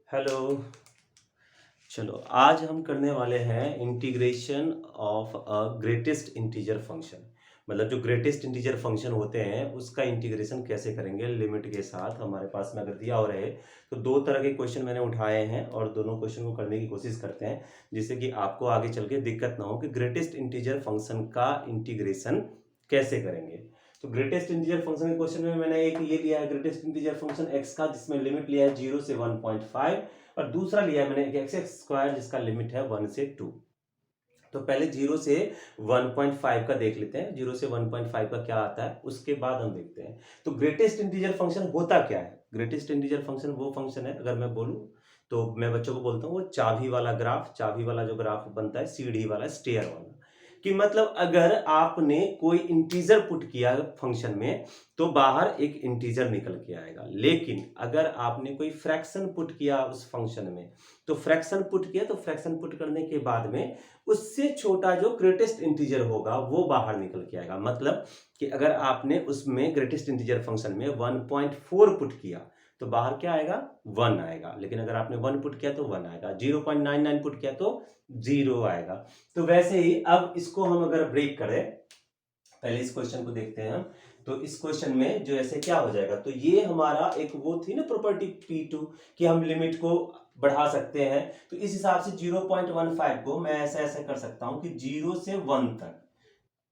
Hello. चलो आज हम करने वाले हैं integration of a greatest integer function. मतलब जो ग्रेटेस्ट इंटीजर फंक्शन होते हैं उसका इंटीग्रेशन कैसे करेंगे लिमिट के साथ। हमारे पास में अगर दिया हो रहे तो दो तरह के क्वेश्चन मैंने उठाए हैं और दोनों क्वेश्चन को करने की कोशिश करते हैं जिससे कि आपको आगे चल के दिक्कत ना हो कि ग्रेटेस्ट इंटीजर फंक्शन का इंटीग्रेशन कैसे करेंगे। तो ग्रेटेस्ट इंटीजर फंक्शन के क्वेश्चन में मैंने एक ये लिया है ग्रेटेस्ट इंटीजर फंक्शन एक्स का जिसमें लिमिट लिया है 0 से 1.5 और दूसरा लिया है मैंने एक एक्स एक्स स्क्वायर जिसका लिमिट है 1 से 2। तो पहले 0 से 1.5 का देख लेते हैं 0 से 1.5 का क्या आता है उसके बाद हम देखते हैं। तो ग्रेटेस्ट इंटीजर फंक्शन होता क्या है। ग्रेटेस्ट इंटीजर फंक्शन वो फंक्शन है अगर मैं बोलूं तो मैं बच्चों को बोलता हूं वो चाबी वाला ग्राफ। चाबी वाला जो ग्राफ बनता है सीढ़ी वाला स्टेयर वाला कि मतलब अगर आपने कोई इंटीजर पुट किया फंक्शन में तो बाहर एक इंटीजर निकल के आएगा। लेकिन अगर आपने कोई फ्रैक्शन पुट किया उस फंक्शन में तो फ्रैक्शन पुट किया तो फ्रैक्शन पुट करने के बाद में उससे छोटा जो ग्रेटेस्ट इंटीजर होगा वो बाहर निकल के आएगा। मतलब कि अगर आपने उसमें ग्रेटेस्ट इंटीजर फंक्शन में 1.4 पुट किया तो बाहर क्या आएगा 1 आएगा। लेकिन अगर आपने 1 पुट किया तो 1 आएगा। 0.99 पुट किया तो 0 आएगा। तो वैसे ही अब इसको हम अगर ब्रेक करें पहले इस क्वेश्चन को देखते हैं हम। तो इस क्वेश्चन में जो ऐसे क्या हो जाएगा तो ये हमारा एक वो थी ना प्रॉपर्टी P2 कि हम लिमिट को बढ़ा सकते हैं। तो इस हिसाब से 0.15 को मैं ऐसा ऐसा कर सकता हूं कि 0 से 1 तक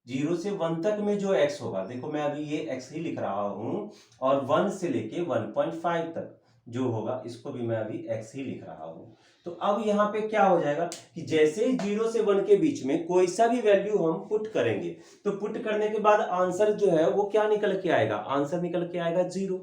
0 से 1 तक में जो x होगा देखो मैं अभी ये x ही लिख रहा हूं और 1 से लेके 1.5 तक जो होगा इसको भी मैं अभी x ही लिख रहा हूं। तो अब यहां पे क्या हो जाएगा कि जैसे ही 0 से 1 के बीच में कोई सा भी वैल्यू हम पुट करेंगे तो पुट करने के बाद आंसर जो है वो क्या निकल के आएगा। आंसर निकल के आएगा 0।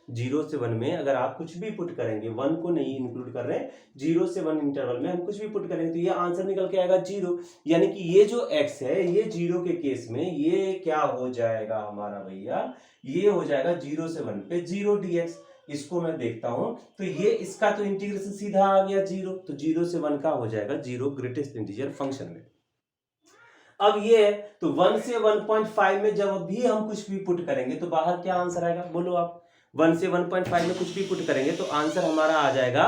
0 से 1 में अगर आप कुछ भी पुट करेंगे 1 को नहीं इंक्लूड कर रहे हैं 0 से 1 इंटरवल में हम कुछ भी पुट करेंगे तो ये आंसर निकल के आएगा 0। यानी कि ये जो x है ये 0 के केस में ये क्या हो जाएगा हमारा भैया ये हो जाएगा 0 से 1 पे 0 dx। इसको मैं देखता हूं तो ये इसका तो इंटीग्रेशन सीधा आ गया 0। तो 0 से 1 का हो जाएगा 0 ग्रेटेस्ट इंटीजर फंक्शन में। अब ये है तो 1 से 1.5 में जब भी हम कुछ भी पुट करेंगे तो बाहर क्या आंसर आएगा बोलो आप। 1 से 1.5 में कुछ भी पुट करेंगे तो आंसर हमारा आ जाएगा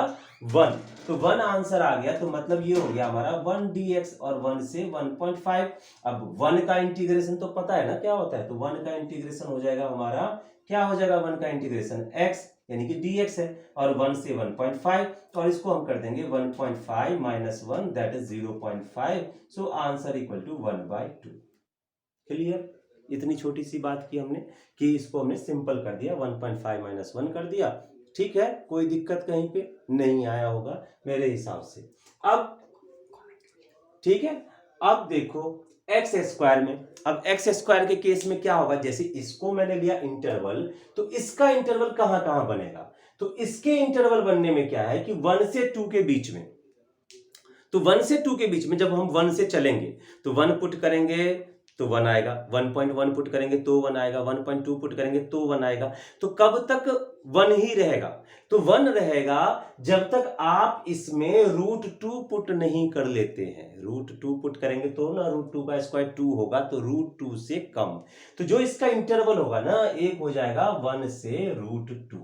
1। तो 1 आंसर आ गया तो मतलब ये हो गया हमारा 1 dx और 1 से 1.5। अब 1 का इंटीग्रेशन तो पता है ना क्या होता है। तो 1 का इंटीग्रेशन हो जाएगा हमारा क्या हो जाएगा 1 का इंटीग्रेशन x यानी कि dx है और 1 से 1.5 और इसको हम कर देंगे 1.5 minus 1 that is 0.5। So answer equal to 1/2। Clear. इतनी छोटी सी बात की हमने कि इसको हमने सिंपल कर दिया 1.5 माइनस 1 कर दिया। ठीक है कोई दिक्कत कहीं पे नहीं आया होगा मेरे हिसाब से। अब ठीक है अब देखो एक्स स्क्वायर में अब एक्स स्क्वायर के केस में क्या होगा जैसे इसको मैंने लिया इंटरवल तो इसका इंटरवल कहां कहां बनेगा। तो इसके इंटरवल बनने में क्या है कि 1 से 2 के बीच में। तो 1 से 2 के बीच में जब हम 1 से चलेंगे तो 1 पुट करेंगे तो 1 आएगा। 1.1 पुट करेंगे तो 1 आएगा। 1.2 पुट करेंगे तो 1 आएगा। तो कब तक 1 ही रहेगा। तो 1 रहेगा जब तक आप इसमें √2 पुट नहीं कर लेते हैं। √2 पुट करेंगे तो ना √2 का स्क्वायर 2 होगा तो √2 से कम। तो जो इसका इंटरवल होगा ना एक हो जाएगा 1 से √2।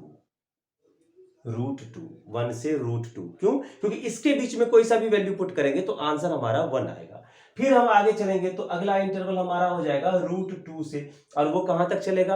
√2 1 से √2 क्यों क्योंकि इसके बीच में कोई सा भी वैल्यू पुट करेंगे तो आंसर हमारा 1 आएगा। फिर हम आगे चलेंगे तो अगला इंटरवल हमारा हो जाएगा √2 से और वो कहां तक चलेगा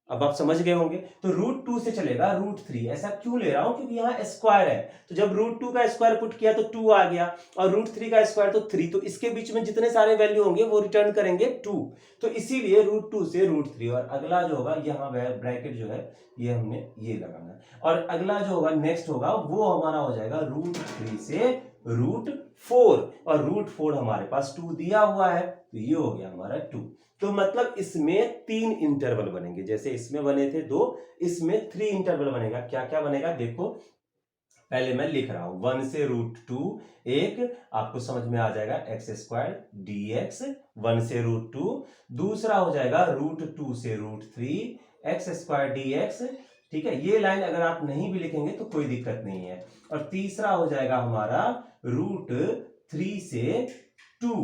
अब आप समझ गए होंगे। तो √2 से चलेगा √3। ऐसा क्यों ले रहा हूं क्योंकि यहां स्क्वायर है तो जब √2 का स्क्वायर पुट किया तो 2 आ गया और √3 का स्क्वायर तो 3। तो इसके बीच में जितने सारे वैल्यू होंगे वो रिटर्न करेंगे 2। तो इसीलिए √2 से √3 और अगला जो होगा यहाँ ब्रैकेट जो है ये हमने ये लगाना है और अगला जो होगा नेक्स्ट होगा वो हमारा हो जाएगा √3 से √4 और √4 हमारे पास 2 दिया हुआ है तो ये हो गया हमारा 2। तो मतलब इसमें 3 इंटरवल बनेंगे जैसे इसमें बने थे 2 इसमें 3 इंटरवल बनेगा। क्या क्या बनेगा देखो पहले मैं लिख रहा हूं 1 से √2 एक आपको समझ में आ जाएगा x² dx 1 से √2। दूसरा हो जाएगा √2 से √3 x² dx। ठीक है ये लाइन अगर आप नहीं भी लिखेंगे तो कोई दिक्कत नहीं है। और तीसरा हो जाएगा हमारा √3 से 2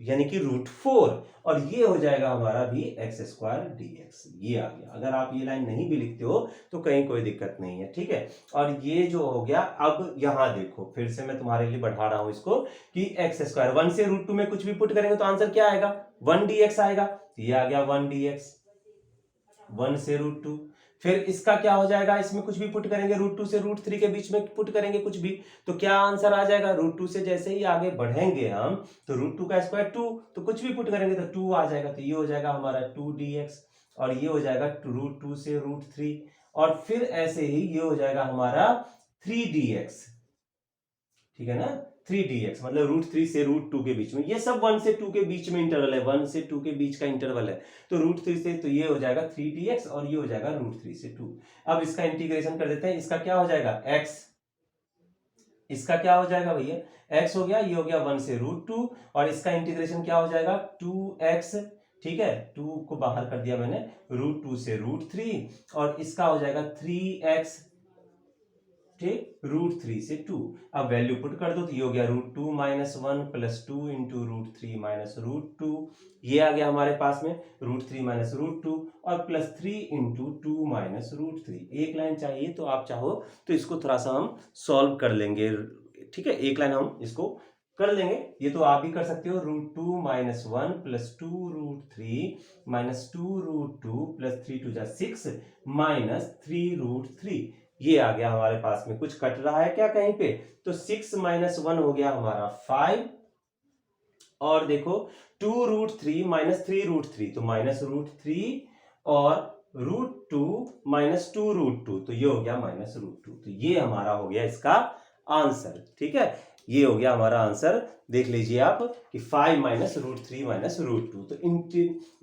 यानी कि √4, और ये हो जाएगा हमारा भी x² dx। ये आ गया। अगर आप ये लाइन नहीं भी लिखते हो तो कहीं कोई दिक्कत नहीं है, ठीक है। और ये जो हो गया, अब यहां देखो फिर से मैं तुम्हारे लिए बढ़ा रहा हूं इसको कि x², 1 से √2 में कुछ भी पुट करेंगे तो आंसर क्या आएगा, 1 dx आएगा। तो ये आ गया 1 dx, 1 से √2। फिर इसका क्या हो जाएगा, इसमें कुछ भी पुट करेंगे, √2 से √3 के बीच में पुट करेंगे कुछ भी, तो क्या आंसर आ जाएगा, √2 से जैसे ही आगे बढ़ेंगे हम तो √2 का स्क्वायर 2, तो कुछ भी पुट करेंगे तो 2 आ जाएगा। तो ये हो जाएगा हमारा 2 dx, और ये हो जाएगा √2 से √3, और फिर ऐसे ही ये हो जाएगा हमारा 3 dx, ठीक है ना। 3 dx मतलब √3 से √2 के बीच में, ये सब 1 से 2 के बीच में इंटरवल है, 1 से 2 के बीच का इंटरवल है। तो √3 से, तो ये हो जाएगा 3 dx, और ये हो जाएगा √3 से 2। अब इसका इंटीग्रेशन कर देते हैं। इसका क्या हो जाएगा x, इसका क्या हो जाएगा भैया, x हो गया, ये हो गया 1 से √2, और इसका इंटीग्रेशन क्या हो जाएगा 2x, ठीक है, 2 को बाहर कर दिया मैंने, √2 से √3, और इसका हो जाएगा 3x, ठीक, √3 से 2। अब वैल्यू पुट कर दो तो ये हो गया √2 माइनस 1 प्लस 2 इंटू √3 माइनस √2, ये आ गया हमारे पास में √3 माइनस √2, और प्लस 3 इंटू 2 माइनस √3। एक लाइन चाहिए तो आप चाहो तो इसको थोड़ा सा हम सॉल्व कर लेंगे, ठीक है, एक लाइन हम इसको कर लेंगे। ये तो आप भी कर सकते हो, √2 माइनस 1 प्लस 2 √3 माइनस 2 √2 प्लस 3 2 जा 6 माइनस 3 √3। ये आ गया हमारे पास में, कुछ कट रहा है क्या कहीं पे, तो 6 माइनस 1 हो गया हमारा 5, और देखो 2 √3 माइनस 3 √3, तो माइनस √3, और √2 माइनस 2 √2, तो ये हो गया माइनस √2। तो ये हमारा हो गया इसका आंसर, ठीक है, ये हो गया हमारा आंसर। देख लीजिए आप कि 5 माइनस √3 माइनस √2। तो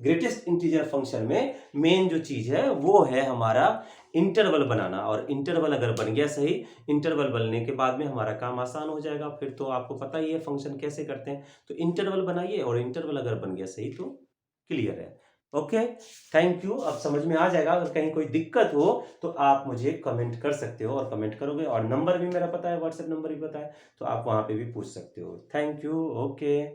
ग्रेटेस्ट इंटीजर फंक्शन में मेन जो चीज है वो है हमारा इंटरवल बनाना, और इंटरवल अगर बन गया सही, इंटरवल बनने के बाद में हमारा काम आसान हो जाएगा। फिर तो आपको पता ही है फंक्शन कैसे करते हैं। तो इंटरवल बनाइए, और इंटरवल अगर बन गया सही तो क्लियर है। Okay, thank you. अब समझ में आ जाएगा। अगर कहीं कोई दिक्कत हो तो आप मुझे कमेंट कर सकते हो, और कमेंट करोगे, और नंबर भी मेरा पता है, व्हाट्सएप नंबर भी पता है, तो आप वहां पे भी पूछ सकते हो। Thank you. ओके।